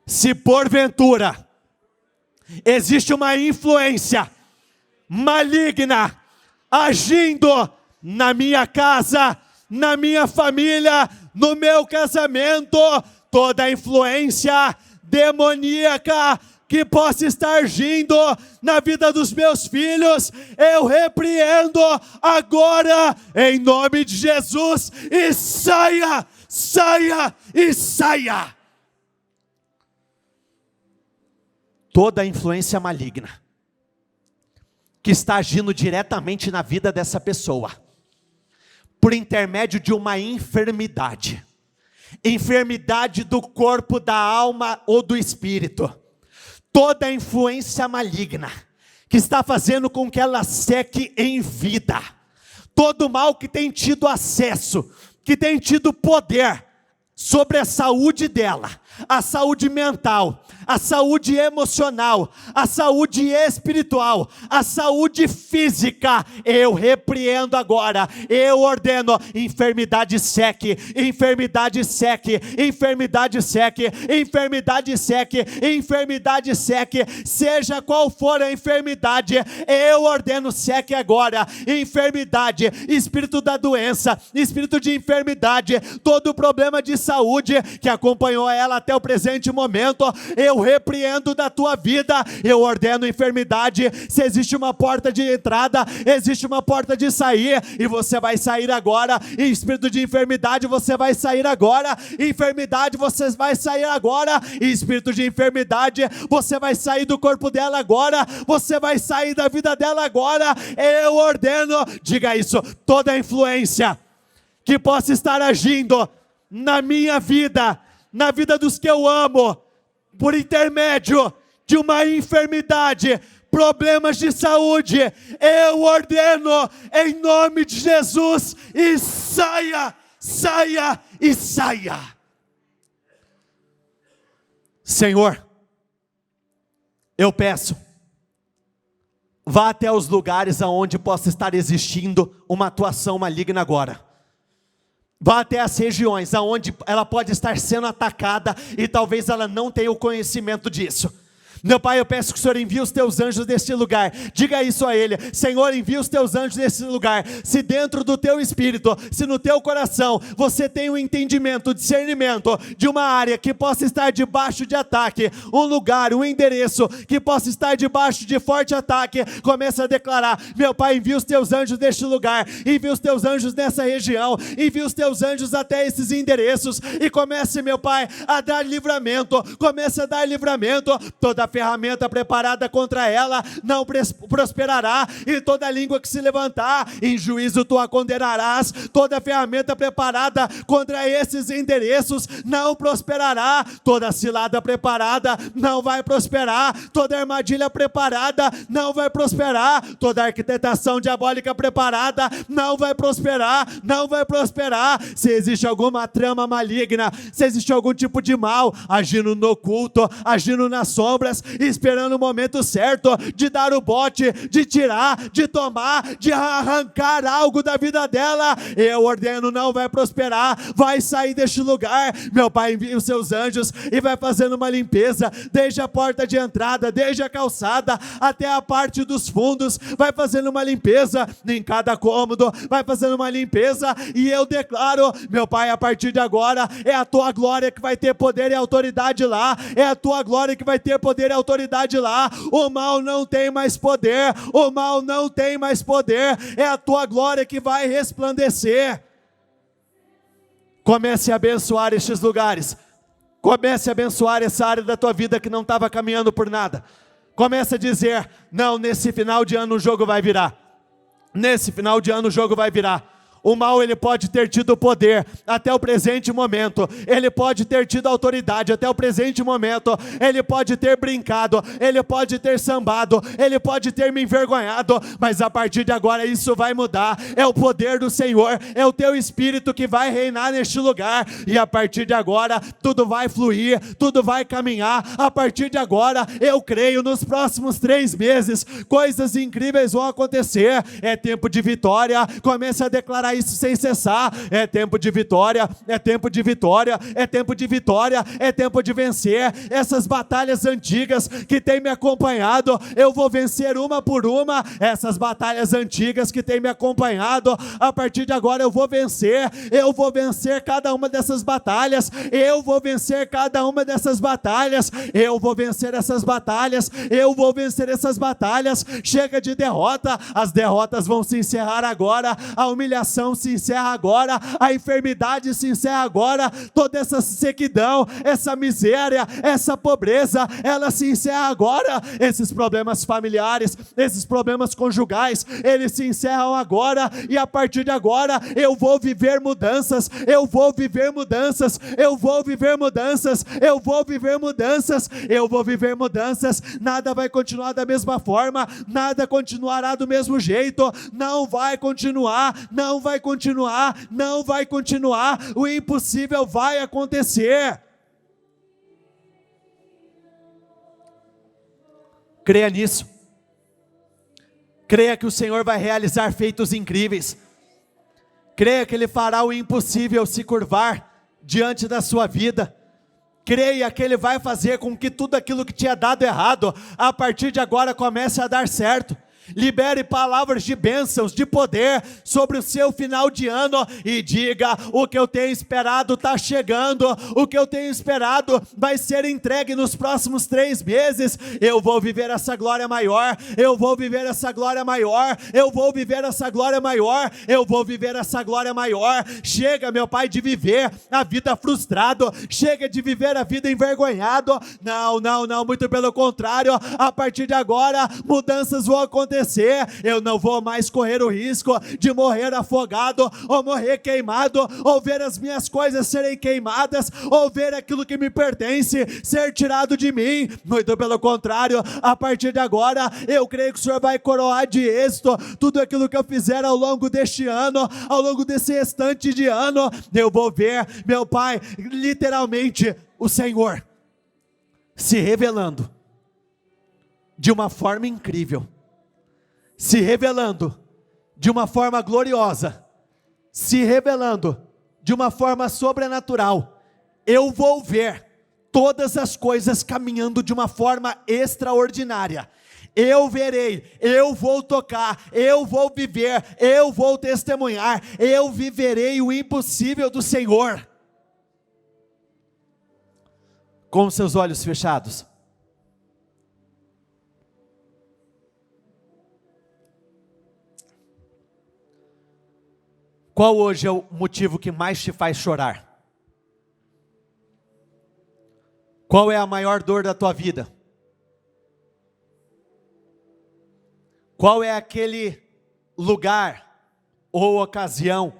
A: Se porventura existe uma influência maligna agindo na minha casa, na minha família, no meu casamento, toda a influência demoníaca que possa estar agindo na vida dos meus filhos, eu repreendo agora em nome de Jesus, e saia, saia e saia. Toda a influência maligna que está agindo diretamente na vida dessa pessoa, por intermédio de uma enfermidade, enfermidade do corpo, da alma ou do espírito, toda a influência maligna que está fazendo com que ela seque em vida, todo mal que tem tido acesso, que tem tido poder sobre a saúde dela, a saúde mental, a saúde emocional, a saúde espiritual, a saúde física, eu repreendo agora, eu ordeno, enfermidade seque, enfermidade seque, enfermidade seque, enfermidade seque, enfermidade seque, seja qual for a enfermidade, eu ordeno seque agora, enfermidade, espírito da doença, espírito de enfermidade, todo problema de saúde que acompanhou ela até o presente momento, eu repreendo da tua vida, eu ordeno enfermidade, se existe uma porta de entrada, existe uma porta de sair, e você vai sair agora, espírito de enfermidade, você vai sair agora, enfermidade, você vai sair agora, espírito de enfermidade, você vai sair do corpo dela agora, você vai sair da vida dela agora, eu ordeno, diga isso, toda influência que possa estar agindo na minha vida, na vida dos que eu amo, por intermédio de uma enfermidade, problemas de saúde, eu ordeno em nome de Jesus, e saia, saia e saia. Senhor, eu peço, vá até os lugares aonde possa estar existindo uma atuação maligna agora. Vá até as regiões aonde ela pode estar sendo atacada e talvez ela não tenha o conhecimento disso. Meu Pai, eu peço que o Senhor envie os teus anjos neste lugar. Diga isso a Ele. Senhor, envia os teus anjos nesse lugar. Se dentro do teu espírito, se no teu coração, você tem um entendimento, um discernimento de uma área que possa estar debaixo de ataque, um lugar, um endereço que possa estar debaixo de forte ataque, começa a declarar, meu Pai, envia os teus anjos neste lugar, envia os teus anjos nessa região, envia os teus anjos até esses endereços, e comece, meu Pai, a dar livramento, comece a dar livramento, toda ferramenta preparada contra ela não prosperará, e toda língua que se levantar em juízo tu a condenarás. Toda ferramenta preparada contra esses endereços não prosperará, toda cilada preparada não vai prosperar, toda armadilha preparada não vai prosperar, toda arquitetação diabólica preparada não vai prosperar, não vai prosperar. Se existe alguma trama maligna, se existe algum tipo de mal agindo no oculto, agindo nas sombras, esperando o momento certo de dar o bote, de tirar, de tomar, de arrancar algo da vida dela, eu ordeno, não vai prosperar, vai sair deste lugar. Meu Pai envia os seus anjos e vai fazendo uma limpeza, desde a porta de entrada, desde a calçada até a parte dos fundos, vai fazendo uma limpeza em cada cômodo, vai fazendo uma limpeza, e eu declaro, meu Pai, a partir de agora, é a tua glória que vai ter poder e autoridade lá, é a tua glória que vai ter poder e autoridade lá. O mal não tem mais poder, o mal não tem mais poder, é a tua glória que vai resplandecer. Comece a abençoar estes lugares, comece a abençoar essa área da tua vida que não estava caminhando por nada. Comece a dizer, não, nesse final de ano o jogo vai virar, nesse final de ano o jogo vai virar. O mal, ele pode ter tido poder até o presente momento, ele pode ter tido autoridade até o presente momento, ele pode ter brincado, ele pode ter sambado, ele pode ter me envergonhado, mas a partir de agora isso vai mudar. É o poder do Senhor, é o teu Espírito que vai reinar neste lugar, e a partir de agora tudo vai fluir, tudo vai caminhar. A partir de agora eu creio, nos próximos 3 meses coisas incríveis vão acontecer. É tempo de vitória, comece a declarar isso sem cessar. É tempo de vitória, é tempo de vitória, é tempo de vitória, é tempo de vencer essas batalhas antigas que têm me acompanhado. Eu vou vencer uma por uma essas batalhas antigas que têm me acompanhado. A partir de agora eu vou vencer cada uma dessas batalhas, eu vou vencer cada uma dessas batalhas, eu vou vencer essas batalhas, eu vou vencer essas batalhas. Chega de derrota, as derrotas vão se encerrar agora, a humilhação se encerra agora, a enfermidade se encerra agora, toda essa sequidão, essa miséria, essa pobreza, ela se encerra agora. Esses problemas familiares, esses problemas conjugais, eles se encerram agora, e a partir de agora eu vou viver mudanças, eu vou viver mudanças, eu vou viver mudanças, eu vou viver mudanças, eu vou viver mudanças. Nada vai continuar da mesma forma, nada continuará do mesmo jeito, não vai continuar, não vai continuar, não vai continuar, o impossível vai acontecer. Creia nisso, creia que o Senhor vai realizar feitos incríveis, creia que Ele fará o impossível se curvar diante da sua vida, creia que Ele vai fazer com que tudo aquilo que tinha dado errado, a partir de agora comece a dar certo. Libere palavras de bênçãos, de poder sobre o seu final de ano, e diga, o que eu tenho esperado está chegando, o que eu tenho esperado vai ser entregue nos próximos 3 meses, eu vou viver essa glória maior, eu vou viver essa glória maior, eu vou viver essa glória maior, eu vou viver essa glória maior. Chega, meu Pai, de viver a vida frustrado, chega de viver a vida envergonhado, não, muito pelo contrário, a partir de agora, mudanças vão acontecer. Eu não vou mais correr o risco de morrer afogado, ou morrer queimado, ou ver as minhas coisas serem queimadas, ou ver aquilo que me pertence ser tirado de mim. Muito pelo contrário, a partir de agora, eu creio que o Senhor vai coroar de êxito tudo aquilo que eu fizer ao longo deste ano, ao longo desse restante de ano. Eu vou ver, meu Pai, literalmente, o Senhor se revelando de uma forma incrível, se revelando de uma forma gloriosa, se revelando de uma forma sobrenatural. Eu vou ver todas as coisas caminhando de uma forma extraordinária. Eu verei, eu vou tocar, eu vou viver, eu vou testemunhar, eu viverei o impossível do Senhor. Com seus olhos fechados, qual hoje é o motivo que mais te faz chorar? Qual é a maior dor da tua vida? Qual é aquele lugar ou ocasião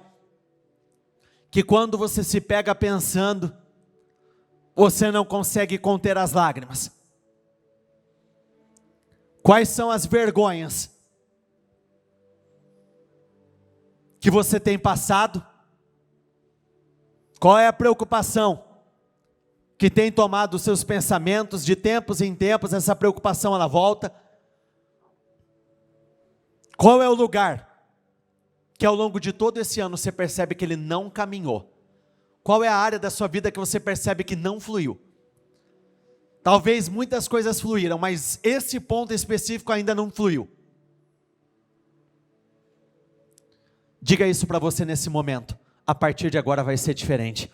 A: que quando você se pega pensando, você não consegue conter as lágrimas? Quais são as vergonhas que você tem passado? Qual é a preocupação que tem tomado os seus pensamentos? De tempos em tempos essa preocupação ela volta. Qual é o lugar que ao longo de todo esse ano você percebe que ele não caminhou? Qual é a área da sua vida que você percebe que não fluiu? Talvez muitas coisas fluíram, mas esse ponto específico ainda não fluiu. Diga isso para você nesse momento. A partir de agora vai ser diferente.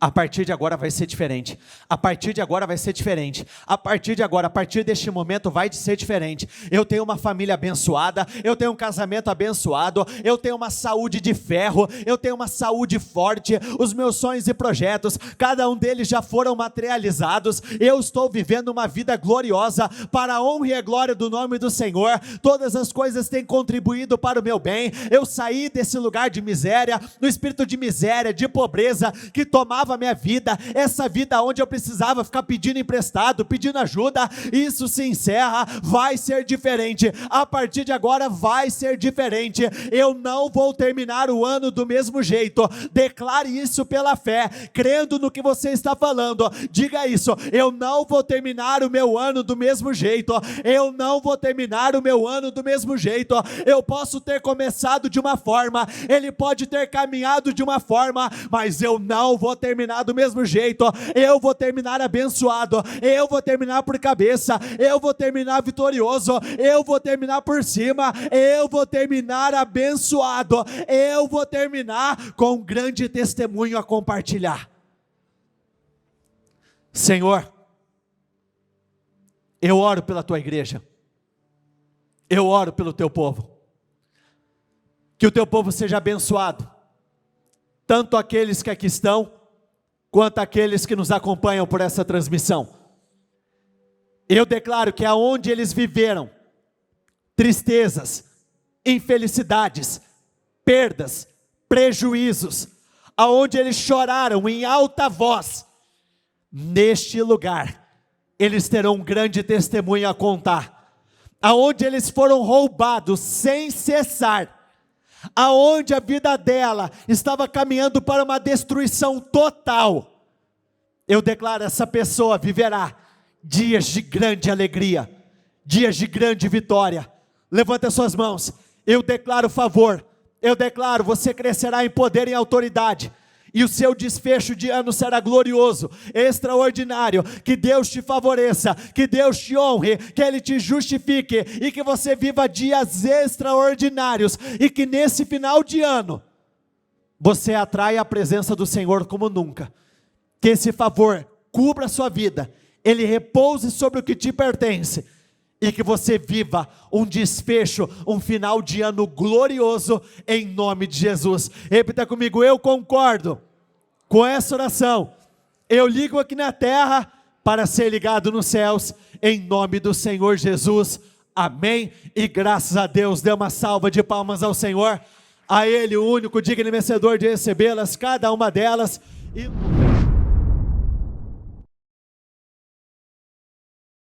A: A partir de agora vai ser diferente. A partir de agora vai ser diferente. A partir de agora, a partir deste momento vai ser diferente. Eu tenho uma família abençoada, eu tenho um casamento abençoado, eu tenho uma saúde de ferro, eu tenho uma saúde forte, os meus sonhos e projetos, cada um deles já foram materializados. Eu estou vivendo uma vida gloriosa para a honra e a glória do nome do Senhor. Todas as coisas têm contribuído para o meu bem. Eu saí desse lugar de miséria, no espírito de miséria, de pobreza, que tomava a minha vida, essa vida onde eu precisava ficar pedindo emprestado, pedindo ajuda. Isso se encerra, vai ser diferente. A partir de agora vai ser diferente. Eu não vou terminar o ano do mesmo jeito. Declare isso pela fé, crendo no que você está falando. Diga isso: eu não vou terminar o meu ano do mesmo jeito. Eu não vou terminar o meu ano do mesmo jeito. Eu posso ter começado de uma forma, ele pode ter caminhado de uma forma, mas eu não vou terminar do mesmo jeito. Eu vou terminar abençoado, eu vou terminar por cabeça, eu vou terminar vitorioso, eu vou terminar por cima, eu vou terminar abençoado, eu vou terminar com um grande testemunho a compartilhar. Senhor, eu oro pela tua igreja, eu oro pelo teu povo, que o teu povo seja abençoado, tanto aqueles que aqui estão, quanto aqueles que nos acompanham por essa transmissão. Eu declaro que aonde eles viveram tristezas, infelicidades, perdas, prejuízos, aonde eles choraram em alta voz, neste lugar, eles terão um grande testemunho a contar. Aonde eles foram roubados sem cessar, aonde a vida dela estava caminhando para uma destruição total, eu declaro: essa pessoa viverá dias de grande alegria, dias de grande vitória. Levanta as suas mãos. Eu declaro favor, eu declaro: você crescerá em poder e em autoridade, e o seu desfecho de ano será glorioso, extraordinário. Que Deus te favoreça, que Deus te honre, que Ele te justifique, e que você viva dias extraordinários, e que nesse final de ano, você atraia a presença do Senhor como nunca. Que esse favor cubra a sua vida, ele repouse sobre o que te pertence, e que você viva um desfecho, um final de ano glorioso, em nome de Jesus. Repita comigo: eu concordo com essa oração. Eu ligo aqui na terra para ser ligado nos céus, em nome do Senhor Jesus. Amém. E graças a Deus. Dê uma salva de palmas ao Senhor. A Ele, o único digno e vencedor de recebê-las, cada uma delas. E